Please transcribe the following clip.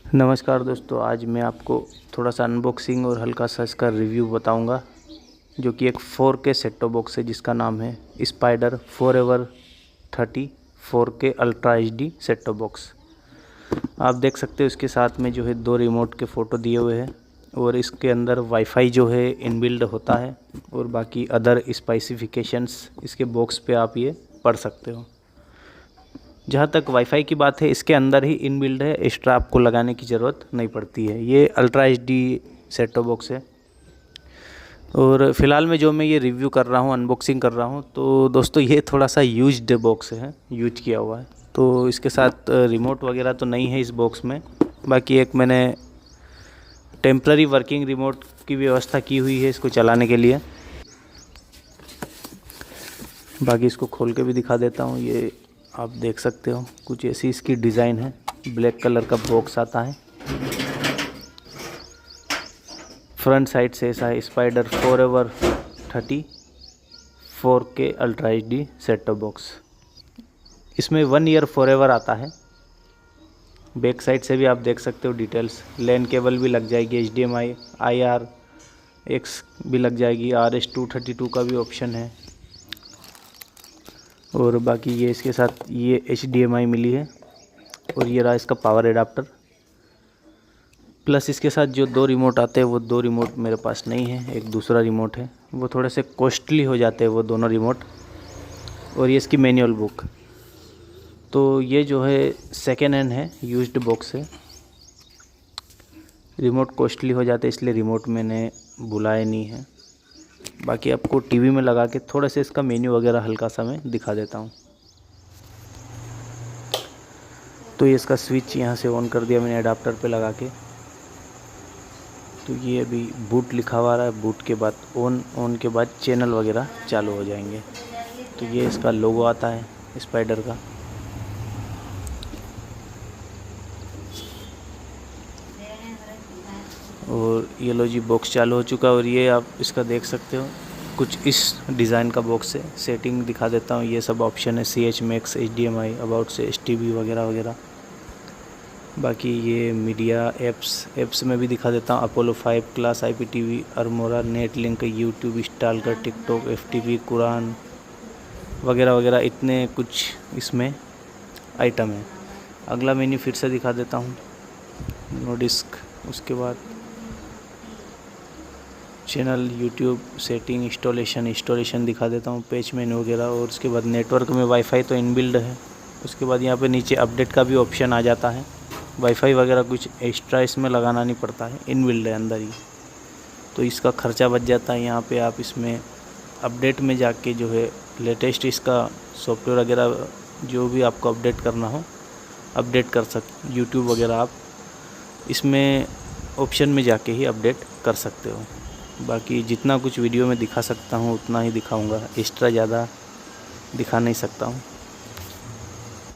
नमस्कार दोस्तों, आज मैं आपको थोड़ा सा अनबॉक्सिंग और हल्का सा इसका रिव्यू बताऊंगा, जो कि एक 4K सेट टॉप बॉक्स है जिसका नाम है spider forever 30 4K ultra HD set top box. आप देख सकते हो इसके साथ में जो है 2 रिमोट के फ़ोटो दिए हुए हैं और इसके अंदर वाईफाई जो है इनबिल्ड होता है और बाकी अदर स्पेसिफिकेशंस इसके बॉक्स पे आप ये पढ़ सकते हो। जहाँ तक वाईफाई की बात है, इसके अंदर ही इनबिल्ड है, एक्स्ट्रा आपको लगाने की ज़रूरत नहीं पड़ती है। ये ultra HD set top box है और फ़िलहाल में जो मैं ये रिव्यू कर रहा हूँ, अनबॉक्सिंग कर रहा हूँ, तो दोस्तों ये थोड़ा सा यूज्ड बॉक्स है, यूज किया हुआ है। तो इसके साथ रिमोट वगैरह तो नहीं है इस बॉक्स में। बाकी एक मैंने टेम्पररी वर्किंग रिमोट की व्यवस्था की हुई है इसको चलाने के लिए। बाकी इसको खोल के भी दिखा देता हूँ। ये आप देख सकते हो कुछ ऐसी इसकी डिज़ाइन है। ब्लैक कलर का बॉक्स आता है। फ्रंट साइड से ऐसा है spider forever 30 4K ultra HD set top box. इसमें 1 ईयर फॉरएवर आता है। बैक साइड से भी आप देख सकते हो डिटेल्स। लैन केबल भी लग जाएगी, HDMI IR-X भी लग जाएगी, RS-232 का भी ऑप्शन है। और बाकी ये इसके साथ ये HDMI मिली है और ये रहा इसका पावर एडाप्टर। प्लस इसके साथ जो 2 रिमोट आते हैं वो 2 रिमोट मेरे पास नहीं है, एक दूसरा रिमोट है। वो थोड़े से कॉस्टली हो जाते हैं वो दोनों रिमोट। और ये इसकी मैनुअल बुक। तो ये जो है सेकेंड हैंड है, यूज्ड बॉक्स है। रिमोट कॉस्टली हो जाते इसलिए रिमोट मैंने बुलाए नहीं है। बाकी आपको टीवी में लगा के थोड़ा सा इसका मेन्यू वगैरह हल्का सा मैं दिखा देता हूँ। तो ये इसका स्विच यहाँ से ऑन कर दिया मैंने एडाप्टर पे लगा के। तो ये अभी बूट लिखा हुआ रहा है। बूट के बाद ऑन के बाद चैनल वगैरह चालू हो जाएंगे। तो ये इसका लोगो आता है स्पाइडर का। और ये लो जी, बॉक्स चालू हो चुका है। और ये आप इसका देख सकते हो कुछ इस डिज़ाइन का बॉक्स है। सेटिंग दिखा देता हूँ। ये सब ऑप्शन है, CH Max, HDMI, अबाउट से STV वगैरह वगैरह। बाकी ये मीडिया एप्स में भी दिखा देता हूँ। अपोलो 5 क्लास, IPTV, अरमोरा, net link, YouTube, stalker, TikTok, FTV, कुरान वगैरह वगैरह, इतने कुछ इसमें आइटम है। अगला मेन्यू फिर से दिखा देता हूँ, नो डिस्क। उसके बाद चैनल, यूट्यूब, सेटिंग, इंस्टॉलेशन दिखा देता हूँ, पेज मेन्यू वगैरह। और उसके बाद नेटवर्क में वाईफाई तो इनबिल्ड है। उसके बाद यहाँ पे नीचे अपडेट का भी ऑप्शन आ जाता है। वाईफाई वगैरह कुछ एक्स्ट्रा इसमें लगाना नहीं पड़ता है, इनबिल्ड है अंदर ही। तो इसका खर्चा बच जाता है। यहाँ पे आप इसमें अपडेट में जाके जो है लेटेस्ट इसका सॉफ्टवेयर वगैरह जो भी आपको अपडेट करना हो अपडेट कर यूट्यूब वगैरह आप इसमें ऑप्शन में जाके ही अपडेट कर सकते हो। बाकी जितना कुछ वीडियो में दिखा सकता हूँ उतना ही दिखाऊंगा, एक्स्ट्रा ज़्यादा दिखा नहीं सकता हूँ।